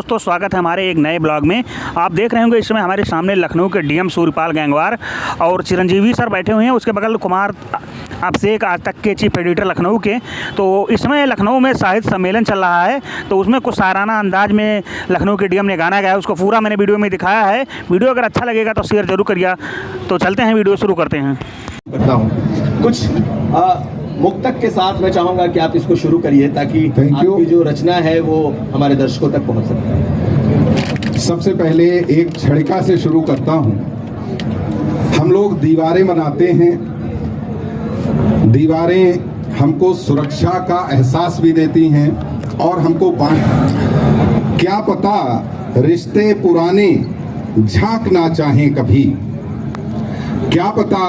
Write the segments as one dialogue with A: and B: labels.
A: दोस्तों, स्वागत है हमारे एक नए ब्लॉग में। आप देख रहे होंगे इस समय हमारे सामने लखनऊ के डीएम सूर्यपाल गंगवार और चिरंजीवी सर बैठे हुए हैं। उसके बगल कुमार अभिषेक, आज तक के चीफ एडिटर लखनऊ के। तो इस समय लखनऊ में साहित्य सम्मेलन चल रहा है, तो उसमें कुछ शायराना अंदाज में लखनऊ के डीएम ने गाना गाया। उसको पूरा मैंने वीडियो में दिखाया है। वीडियो अगर अच्छा लगेगा तो शेयर जरूर करिएगा। तो चलते हैं, वीडियो शुरू करते हैं।
B: करता हूँ कुछ मुक्तक के साथ मैं चाहूंगा कि आप इसको शुरू करिए ताकि आपकी जो रचना है वो हमारे दर्शकों तक पहुंच सके।
C: सबसे पहले एक छड़िका से शुरू करता हूं। हम लोग दीवारें बनाते हैं, दीवारें हमको सुरक्षा का एहसास भी देती हैं और हमको क्या पता रिश्ते पुराने झांक ना चाहें कभी, क्या पता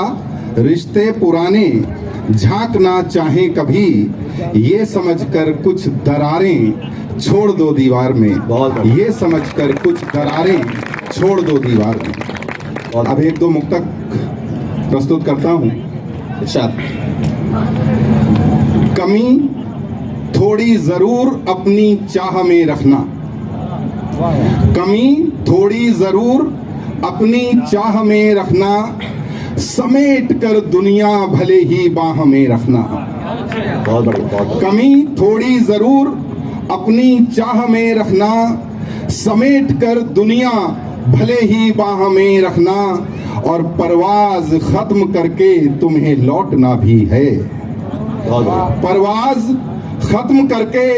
C: रिश्ते पुराने झांक ना चाहें कभी, ये समझकर कुछ दरारें छोड़ दो दीवार में, ये समझकर कुछ दरारें छोड़ दो दीवार में। और अब एक दो मुक्तक प्रस्तुत करता हूं। कमी थोड़ी जरूर अपनी चाह में रखना, कमी थोड़ी जरूर अपनी चाह में रखना, समेट कर दुनिया भले ही बाह में रखना। कमी थोड़ी जरूर अपनी चाह में रखना, समेट कर दुनिया भले ही बाह में रखना, और परवाज खत्म करके तुम्हें लौटना भी है, परवाज खत्म करके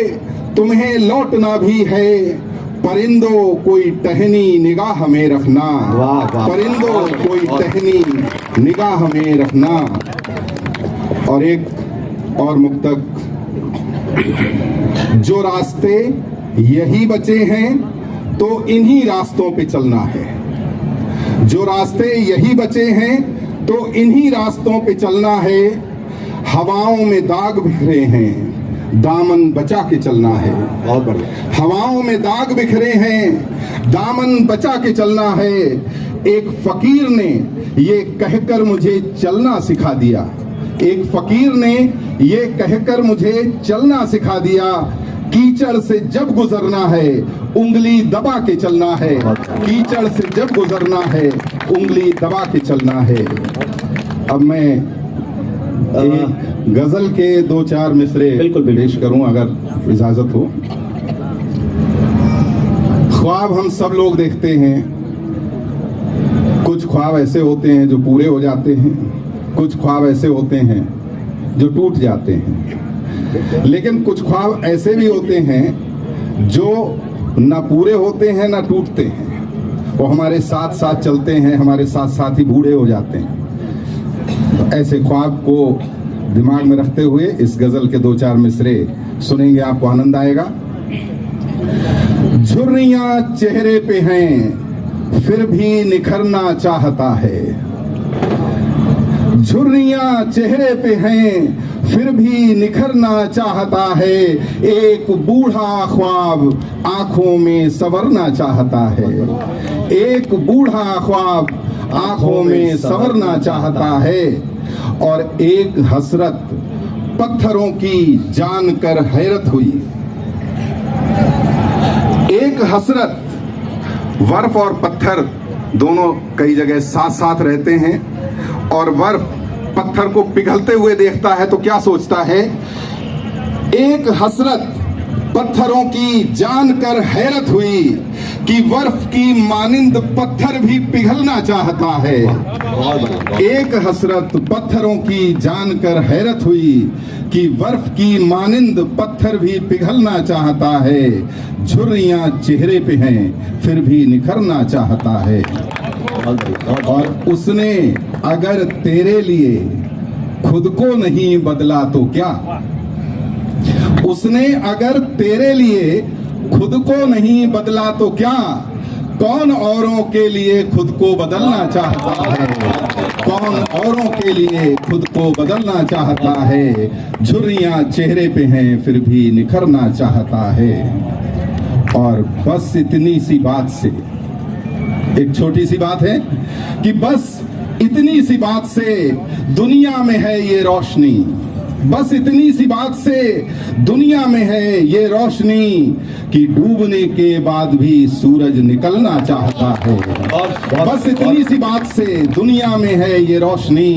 C: तुम्हें लौटना भी है। परिंदों कोई टहनी निगाह में रखना, परिंदों कोई टहनी निगाह में रखना। और एक और मुक्तक, जो रास्ते यही बचे हैं तो इन्हीं रास्तों पे चलना है, जो रास्ते यही बचे हैं तो इन्हीं रास्तों पे चलना है। हवाओं में दाग बिखरे हैं, दामन बचा के चलना है। बहुत बढ़िया। हवाओं में दाग बिखरे हैं, दामन बचा के चलना है। एक फकीर ने ये कहकर मुझे चलना सिखा दिया, एक फकीर ने ये कहकर मुझे चलना सिखा दिया। कीचड़ से जब गुजरना है उंगली दबा के चलना है, कीचड़ से जब गुजरना है उंगली दबा के चलना है। अब मैं एक गजल के दो चार मिसरे पेश करूं अगर इजाजत हो। ख्वाब हम सब लोग देखते हैं, कुछ ख्वाब ऐसे होते हैं जो पूरे हो जाते हैं, कुछ ख्वाब ऐसे होते हैं जो टूट जाते हैं, लेकिन कुछ ख्वाब ऐसे भी होते हैं जो ना पूरे होते हैं ना टूटते हैं, वो हमारे साथ साथ चलते हैं, हमारे साथ साथ ही बूढ़े हो जाते हैं। तो ऐसे ख्वाब को दिमाग में रखते हुए इस गजल के दो चार मिसरे सुनेंगे, आपको आनंद आएगा। झुर्रियां चेहरे पे हैं फिर भी निखरना चाहता है, झुर्रियां चेहरे पे हैं फिर भी निखरना चाहता है। एक बूढ़ा ख्वाब आंखों में संवरना चाहता है, एक बूढ़ा ख्वाब आंखों में संवरना चाहता है। और एक हसरत पत्थरों की जानकर हैरत हुई, एक हसरत, बर्फ और पत्थर दोनों कई जगह साथ साथ रहते हैं, और बर्फ पत्थर को पिघलते हुए देखता है तो क्या सोचता है। एक हसरत पत्थरों की जानकर हैरत हुई कि बर्फ की मानिंद पत्थर भी पिघलना चाहता है। एक हसरत पत्थरों की जानकर हैरत हुई कि बर्फ की मानिंद पत्थर भी पिघलना चाहता है। झुर्रियां चेहरे पे हैं फिर भी निखरना चाहता है। और उसने अगर तेरे लिए खुद को नहीं बदला तो क्या, उसने अगर तेरे लिए खुद को नहीं बदला तो क्या, कौन औरों के लिए खुद को बदलना चाहता है, कौन औरों के लिए खुद को बदलना चाहता है। झुर्रियां चेहरे पे हैं फिर भी निखरना चाहता है। और बस इतनी सी बात से, एक छोटी सी बात है कि बस इतनी सी बात से दुनिया में है ये रोशनी, बस इतनी सी बात से दुनिया में है ये रोशनी कि डूबने के बाद भी सूरज निकलना चाहता है। बस इतनी सी बात से दुनिया में है ये रोशनी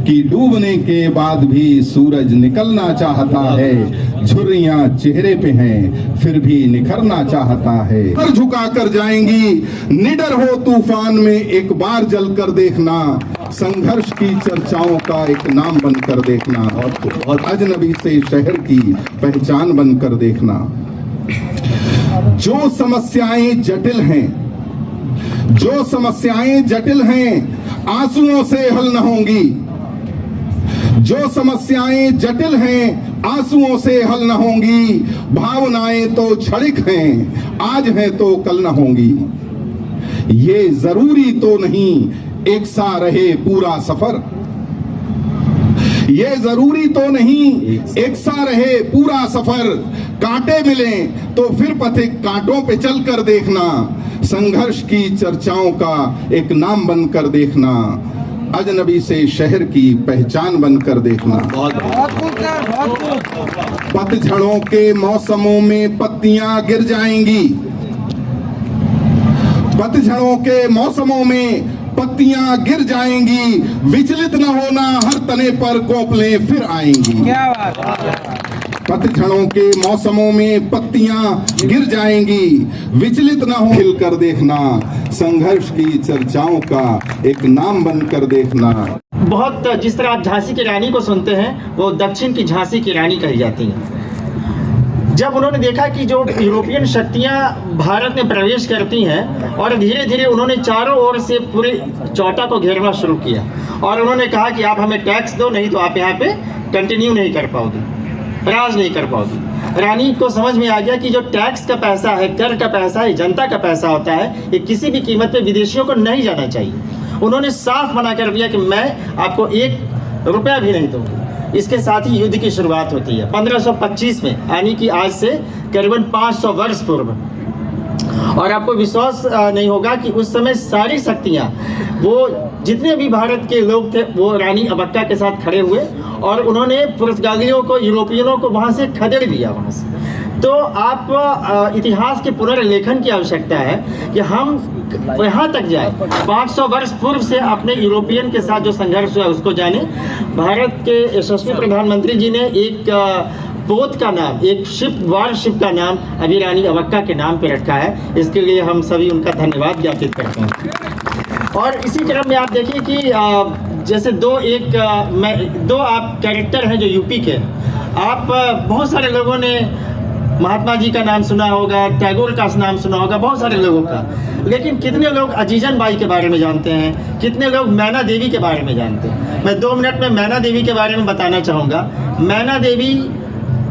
C: कि डूबने के बाद भी सूरज निकलना चाहता है। झुर्रियां चेहरे पे हैं फिर भी निखरना चाहता है। सर झुका कर जाएंगी निडर हो तूफान में, एक बार जलकर देखना संघर्ष की चर्चाओं का एक नाम बनकर देखना, और अजनबी से शहर की पहचान बनकर देखना। जो समस्याएं जटिल हैं, जो समस्याएं जटिल हैं आंसुओं से हल न होंगी। जो समस्याएं जटिल हैं आंसुओं से हल न होंगी। भावनाएं तो क्षणिक हैं, आज हैं तो कल न होंगी। ये जरूरी तो नहीं एक सा रहे पूरा सफर, ये जरूरी तो नहीं एक सा रहे पूरा सफर। कांटे मिले तो फिर पथिक कांटों पे चलकर देखना, संघर्ष की चर्चाओं का एक नाम बनकर देखना, अजनबी से शहर की पहचान बनकर देखना। पतझड़ों के मौसमों में पत्तियां गिर जाएंगी, पतझड़ों के मौसमों में पत्तियां गिर जाएंगी। विचलित न होना, हर तने पर कोपलें फिर आएंगी। क्या बात। पतझड़ों के मौसमों में पत्तियां गिर जाएंगी, विचलित न हो, हिलकर देखना, संघर्ष की चर्चाओं का एक नाम बनकर देखना।
D: बहुत जिस तरह आप झांसी की रानी को सुनते हैं, वो दक्षिण की झांसी की रानी कही जाती है। जब उन्होंने देखा कि जो यूरोपियन शक्तियां भारत में प्रवेश करती हैं और धीरे धीरे उन्होंने चारों ओर से पूरे चौटा को घेरना शुरू किया, और उन्होंने कहा कि आप हमें टैक्स दो, नहीं तो आप यहाँ पे कंटिन्यू नहीं कर पाओगे, राज नहीं कर पाओगे। रानी को समझ में आ गया कि जो टैक्स का पैसा है, कर का पैसा है, जनता का पैसा होता है, ये किसी भी कीमत पे विदेशियों को नहीं जाना चाहिए। उन्होंने साफ मना कर दिया कि मैं आपको 1 रुपया भी नहीं दूंगी। इसके साथ ही युद्ध की शुरुआत होती है 1525 में, यानी कि आज से करीबन 500 वर्ष पूर्व। और आपको विश्वास नहीं होगा कि उस समय सारी शक्तियाँ, वो जितने भी भारत के लोग थे, वो रानी अबक्का के साथ खड़े हुए और उन्होंने पुर्तगालियों को, यूरोपियनों को वहाँ से खदेड़ दिया वहाँ से। तो आप इतिहास के पुनर्लेखन की आवश्यकता है कि हम यहाँ तक जाए, 500 वर्ष पूर्व से अपने यूरोपियन के साथ जो संघर्ष हुआ उसको जाने। भारत के यशस्वी प्रधानमंत्री जी ने एक पोत का नाम, एक वारशिप का नाम अभी रानी अबक्का के नाम पे रखा है। इसके लिए हम सभी उनका धन्यवाद ज्ञापित करते हैं। और इसी क्रम में आप देखिए कि जैसे दो आप कैरेक्टर हैं जो यूपी के। आप बहुत सारे लोगों ने महात्मा जी का नाम सुना होगा, टैगोर का नाम सुना होगा, बहुत सारे लोगों का, लेकिन कितने लोग अजीजन बाई के बारे में जानते हैं, कितने लोग मैना देवी के बारे में जानते हैं। मैं 2 मिनट में मैना देवी के बारे में बताना चाहूँगा। मैना देवी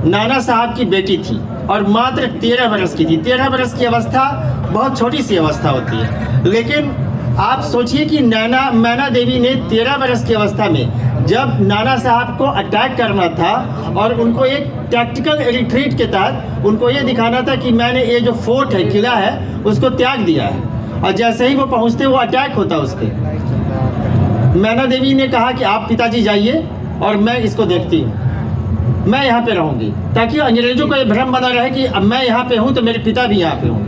D: नाना साहब की बेटी थी और मात्र 13 बरस की थी। 13 बरस की अवस्था बहुत छोटी सी अवस्था होती है, लेकिन आप सोचिए कि मैना देवी ने 13 बरस की अवस्था में, जब नाना साहब को अटैक करना था और उनको एक टैक्टिकल रिट्रीट के तहत उनको ये दिखाना था कि मैंने ये जो फोर्ट है, किला है, उसको त्याग दिया है, और जैसे ही वो पहुंचते वो अटैक होता उसके। मैना देवी ने कहा कि आप पिताजी जाइए और मैं इसको देखती हूँ, मैं यहाँ पे रहूँगी, ताकि अंग्रेजों को ये भ्रम बना रहे कि अब मैं यहाँ पे हूँ तो मेरे पिता भी यहाँ पे होंगे।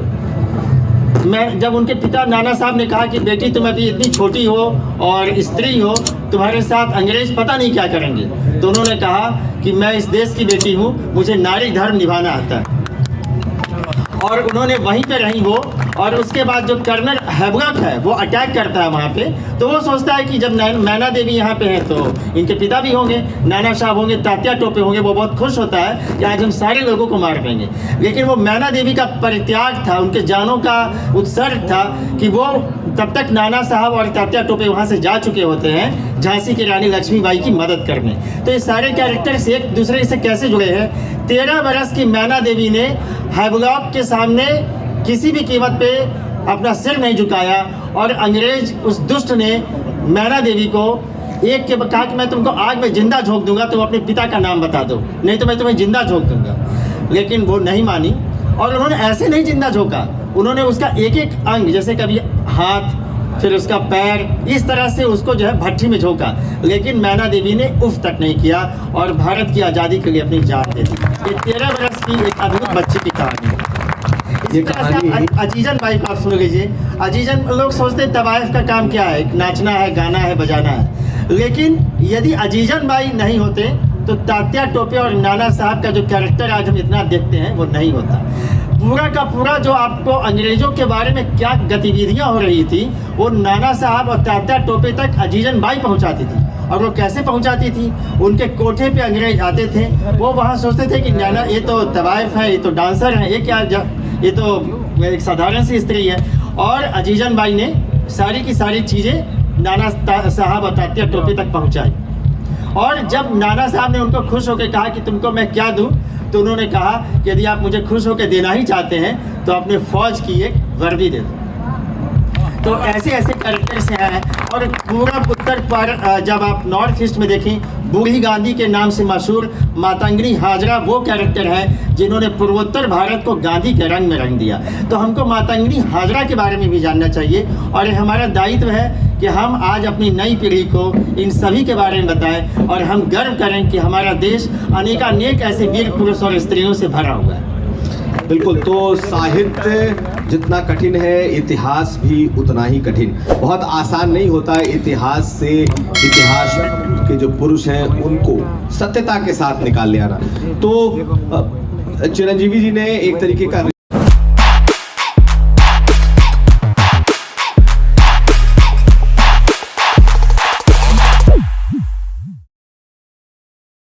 D: जब उनके पिता नाना साहब ने कहा कि बेटी तुम अभी इतनी छोटी हो और स्त्री हो, तुम्हारे साथ अंग्रेज पता नहीं क्या करेंगे, तो उन्होंने कहा कि मैं इस देश की बेटी हूँ, मुझे नारी धर्म निभाना आता है। और उन्होंने वहीं पे रही वो। और उसके बाद जो कर्नल हैवलॉक है वो अटैक करता है वहाँ पे, तो वो सोचता है कि जब मैना देवी यहाँ पे है तो इनके पिता भी होंगे, नाना साहब होंगे, तात्या टोपे होंगे। वो बहुत खुश होता है कि आज हम सारे लोगों को मार देंगे। लेकिन वो मैना देवी का परित्याग था, उनके जानों का उत्सर्ग था कि वो तब तक नाना साहब और तात्या टोपे वहाँ से जा चुके होते हैं झांसी की रानी लक्ष्मीबाई की मदद करने। तो ये सारे कैरेक्टर्स एक दूसरे से कैसे जुड़े हैं। 13 बरस की मैना देवी ने हैवलॉक के सामने किसी भी कीमत पे अपना सिर नहीं झुकाया, और अंग्रेज उस दुष्ट ने मैना देवी को एक के कहा कि मैं तुमको आग में जिंदा झोंक दूंगा, तुम अपने पिता का नाम बता दो, नहीं तो मैं तुम्हें जिंदा झोंक दूंगा। लेकिन वो नहीं मानी, और उन्होंने ऐसे नहीं जिंदा झोंका, उन्होंने उसका एक एक अंग, जैसे कभी हाथ, फिर उसका पैर, इस तरह से उसको जो है भट्टी में झोंका, लेकिन मैना देवी ने उफ तक नहीं किया और भारत की आज़ादी के लिए अपनी जान दे दी। ये 13 वर्ष की एक अद्भुत बच्ची की कहानी है। इसी तरह से अजीजन भाई को आप सुन लीजिए। अजीजन, लोग सोचते हैं तवाइफ का काम क्या है, नाचना है, गाना है, बजाना है, लेकिन यदि अजीजन भाई नहीं होते तो तात्या टोपे और नाना साहब का जो कैरेक्टर आज हम इतना देखते हैं वो नहीं होता। पूरा का पूरा जो आपको अंग्रेज़ों के बारे में क्या गतिविधियां हो रही थी वो नाना साहब और तात्या टोपे तक अजीजन बाई पहुंचाती थी। और वो कैसे पहुंचाती थी? उनके कोठे पे अंग्रेज आते थे, वो वहाँ सोचते थे कि नाना ये तो तवाइफ है, ये तो डांसर है, ये तो एक साधारण सी स्त्री है। और अजीजन बाई ने सारी की सारी चीज़ें नाना साहब और तात्या टोपे तक पहुँचाई। और जब नाना साहब ने उनको खुश होकर कहा कि तुमको मैं क्या दूं, तो उन्होंने कहा कि यदि आप मुझे खुश होकर देना ही चाहते हैं तो अपने फौज की एक वर्दी दे दो। तो ऐसे ऐसे कैरेक्टर्स हैं। और पूरा उत्तर पर जब आप नॉर्थ ईस्ट में देखें, बूढ़ी गांधी के नाम से मशहूर मातंगनी हाजरा वो कैरेक्टर है जिन्होंने पूर्वोत्तर भारत को गांधी के रंग में रंग दिया। तो हमको मातंगनी हाजरा के बारे में भी जानना चाहिए और हमारा दायित्व है कि हम आज अपनी नई पीढ़ी को इन सभी के बारे में बताएं और हम गर्व करें कि हमारा देश अनेकानेक ऐसे वीर पुरुष और स्त्रियों से भरा हुआ है।
B: बिल्कुल। तो साहित्य जितना कठिन है, इतिहास भी उतना ही कठिन। बहुत आसान नहीं होता है इतिहास से इतिहास के जो पुरुष हैं उनको सत्यता के साथ निकाल ले आना। तो चिरंजीवी जी ने एक तरीके का